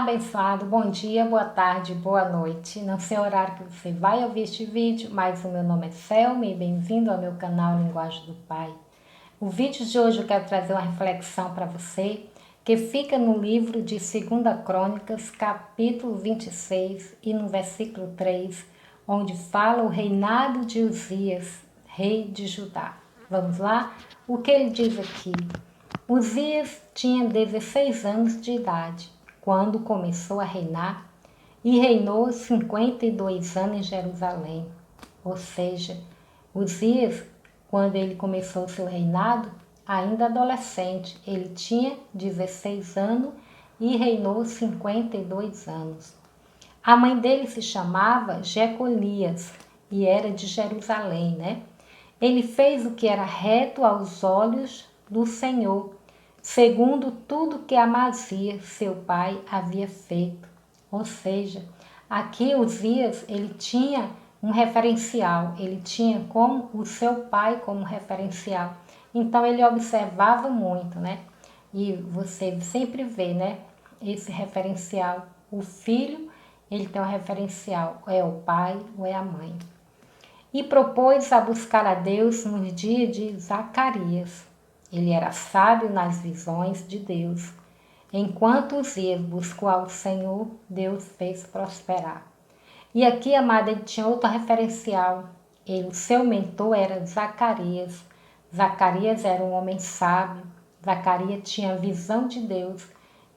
abençoado, bom dia, boa tarde, boa noite. Não sei o horário que você vai ouvir este vídeo, mas o meu nome é Selma e bem-vindo ao meu canal Linguagem do Pai. O vídeo de hoje eu quero trazer uma reflexão para você que fica no livro de 2 Crônicas, capítulo 26 e no versículo 3, onde fala o reinado de Uzias, rei de Judá. Vamos lá? O que ele diz aqui? Uzias tinha 16 anos de idade quando começou a reinar e reinou 52 anos em Jerusalém. Ou seja, Uzias, quando ele começou o seu reinado, ainda adolescente, ele tinha 16 anos e reinou 52 anos. A mãe dele se chamava Jecolias e era de Jerusalém, né? Ele fez o que era reto aos olhos do Senhor, segundo tudo que Amazia, seu pai, havia feito. Ou seja, aqui Uzias, ele tinha um referencial, ele tinha como o seu pai como referencial. Então ele observava muito, né? E você sempre vê, né? Esse referencial. O filho, ele tem um referencial, ou é o pai ou é a mãe. E propôs a buscar a Deus nos dias de Zacarias. Ele era sábio nas visões de Deus. Enquanto Uzias buscou ao Senhor, Deus fez prosperar. E aqui, amada, ele tinha outro referencial. O seu mentor era Zacarias. Zacarias era um homem sábio. Zacarias tinha a visão de Deus.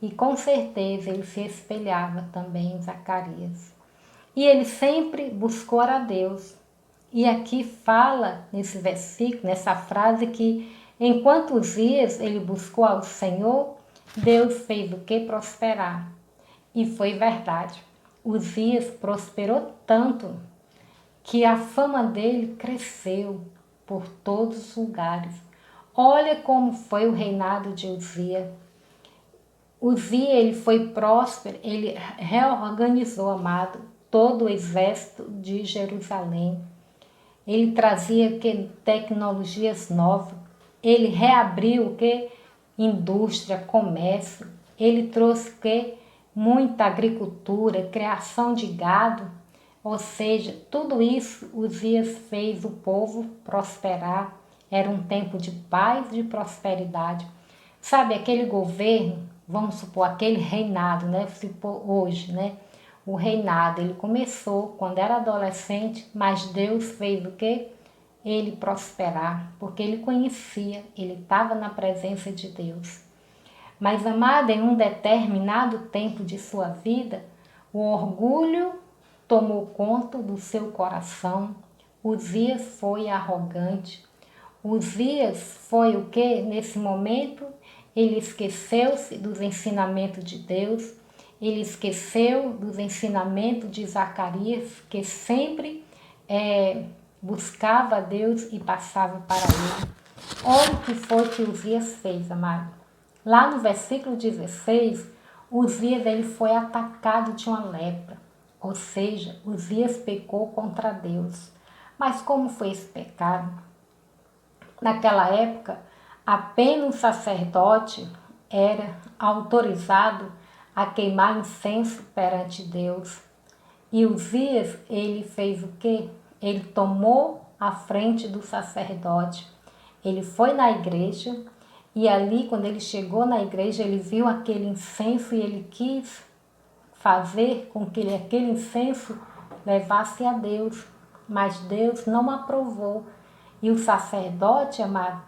E com certeza ele se espelhava também em Zacarias. E ele sempre buscou a Deus. E aqui fala, nesse versículo, nessa frase, que enquanto Uzias ele buscou ao Senhor, Deus fez o que? Prosperar. E foi verdade. Uzias prosperou tanto que a fama dele cresceu por todos os lugares. Olha como foi o reinado de Uzias. Uzias, ele foi próspero, ele reorganizou, amado, todo o exército de Jerusalém. Ele trazia tecnologias novas, ele reabriu indústria, comércio, ele trouxe muita agricultura, criação de gado, ou seja, tudo isso Uzias fez o povo prosperar. Era um tempo de paz e de prosperidade. Sabe, aquele governo, vamos supor, aquele reinado, né? Hoje, né? O reinado, ele começou quando era adolescente, mas Deus fez o quê? Ele prosperar, porque ele conhecia, ele estava na presença de Deus. Mas, amada, em um determinado tempo de sua vida, o orgulho tomou conta do seu coração. Uzias foi arrogante. Uzias foi o quê? Nesse momento, ele esqueceu-se dos ensinamentos de Deus. Ele esqueceu dos ensinamentos de Zacarias, que sempre buscava a Deus e passava para ele. Olha o que foi que Uzias fez, amado. Lá no versículo 16, Uzias ele foi atacado de uma lepra. Ou seja, Uzias pecou contra Deus. Mas como foi esse pecado? Naquela época, apenas o sacerdote era autorizado a queimar incenso perante Deus. E Uzias, ele fez o quê? Ele tomou a frente do sacerdote. Ele foi na igreja e ali, quando ele chegou na igreja, ele viu aquele incenso e ele quis fazer com que aquele incenso levasse a Deus. Mas Deus não aprovou. E o sacerdote, amado,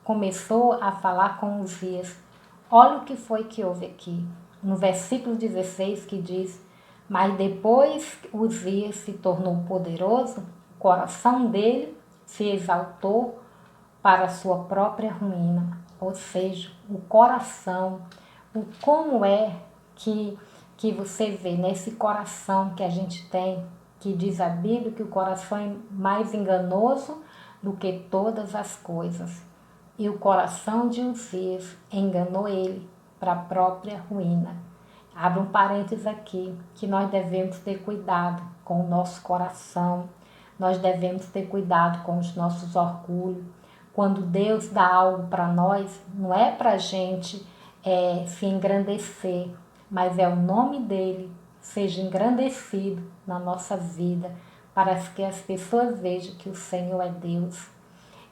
começou a falar com Uzias. Olha o que foi que houve aqui. No versículo 16 que diz: mas depois Uzias se tornou poderoso, o coração dele se exaltou para a sua própria ruína. Ou seja, o coração, como é que você vê nesse coração que a gente tem, que diz a Bíblia que o coração é mais enganoso do que todas as coisas. E o coração de Uzias enganou ele para a própria ruína. Abre um parênteses aqui, que nós devemos ter cuidado com o nosso coração, nós devemos ter cuidado com os nossos orgulhos. Quando Deus dá algo para nós, não é para a gente se engrandecer, mas é o nome dele seja engrandecido na nossa vida, para que as pessoas vejam que o Senhor é Deus.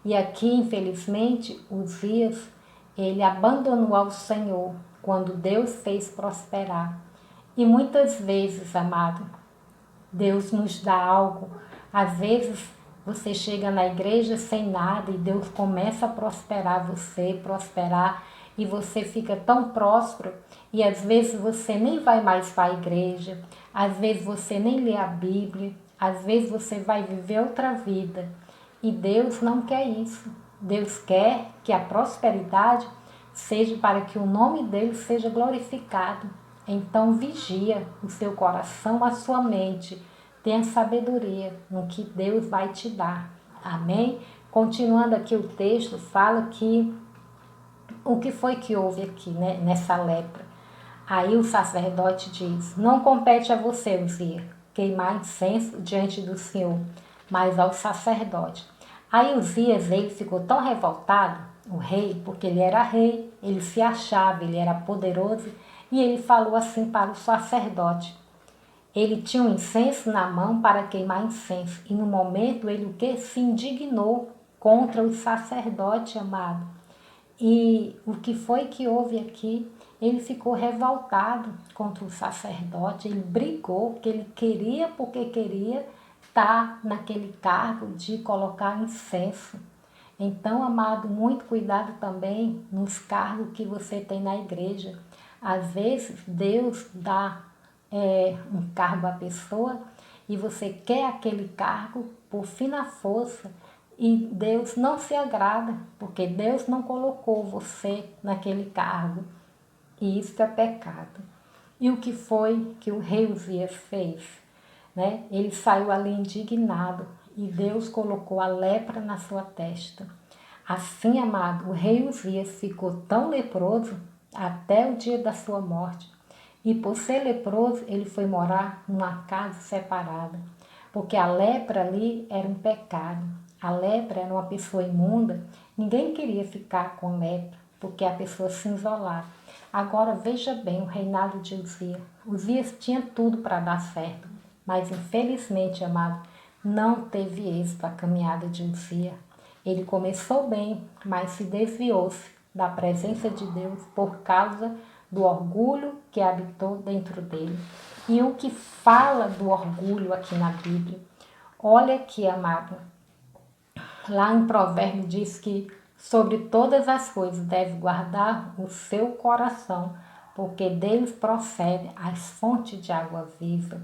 E aqui, infelizmente, Uzias, ele abandonou ao Senhor quando Deus fez prosperar. E muitas vezes, amado, Deus nos dá algo. Às vezes você chega na igreja sem nada e Deus começa a prosperar você, prosperar, e você fica tão próspero e às vezes você nem vai mais para a igreja, às vezes você nem lê a Bíblia, às vezes você vai viver outra vida. E Deus não quer isso. Deus quer que a prosperidade seja para que o nome dele seja glorificado. Então vigia o seu coração, a sua mente. Tenha sabedoria no que Deus vai te dar. Amém? Continuando aqui o texto, fala que o que foi que houve aqui, né, nessa lepra. Aí o sacerdote diz: não compete a você, Uzias, queimar incenso diante do Senhor, mas ao sacerdote. Aí Uzias, ele ficou tão revoltado, o rei, porque ele era rei, ele se achava, ele era poderoso, e ele falou assim para o sacerdote. Ele tinha um incenso na mão para queimar incenso, e no momento ele o que? Se indignou contra o sacerdote, amado. E o que foi que houve aqui? Ele ficou revoltado contra o sacerdote, ele brigou, porque ele queria, porque queria estar naquele cargo de colocar incenso. Então, amado, muito cuidado também nos cargos que você tem na igreja. Às vezes, Deus dá um cargo à pessoa e você quer aquele cargo por fina força, e Deus não se agrada, porque Deus não colocou você naquele cargo. E isso é pecado. E o que foi que o rei Uzias fez? Né? Ele saiu ali indignado e Deus colocou a lepra na sua testa. Assim, amado, o rei Uzias ficou tão leproso até o dia da sua morte. E por ser leproso, ele foi morar numa casa separada, porque a lepra ali era um pecado. A lepra era uma pessoa imunda, ninguém queria ficar com lepra, porque a pessoa se isolava. Agora veja bem o reinado de Uzias. Uzias tinha tudo para dar certo, mas infelizmente, amado, não teve êxito a caminhada de Uzias. Ele começou bem, mas se desviou-se da presença de Deus por causa do orgulho que habitou dentro dele. E o que fala do orgulho aqui na Bíblia? Olha aqui, amado, lá em Provérbio diz que sobre todas as coisas deve guardar o seu coração, porque deles procede as fontes de água viva.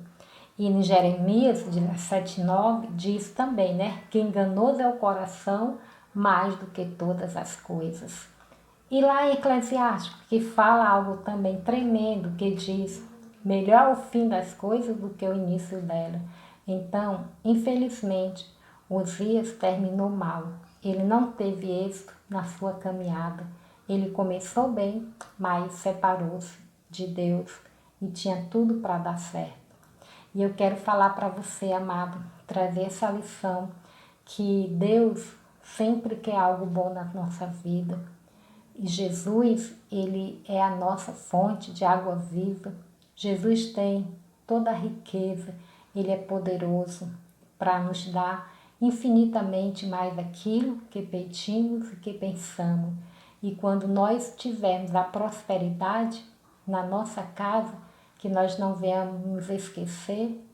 E em Jeremias 17:9 diz também, né, que enganoso é o coração mais do que todas as coisas. E lá em Eclesiástico, que fala algo também tremendo, que diz: melhor o fim das coisas do que o início dela. Então, infelizmente, Uzias terminou mal. Ele não teve êxito na sua caminhada. Ele começou bem, mas separou-se de Deus e tinha tudo para dar certo. E eu quero falar para você, amado, trazer essa lição, que Deus sempre quer algo bom na nossa vida. E Jesus, ele é a nossa fonte de água viva. Jesus tem toda a riqueza, ele é poderoso para nos dar infinitamente mais aquilo que pedimos e que pensamos. E quando nós tivermos a prosperidade na nossa casa, que nós não venhamos nos esquecer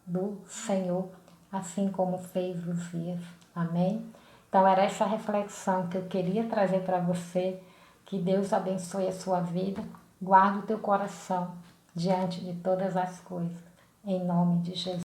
do Senhor, assim como fez Uzias. Amém? Então era essa reflexão que eu queria trazer para você. Que Deus abençoe a sua vida, guarde o teu coração diante de todas as coisas. Em nome de Jesus.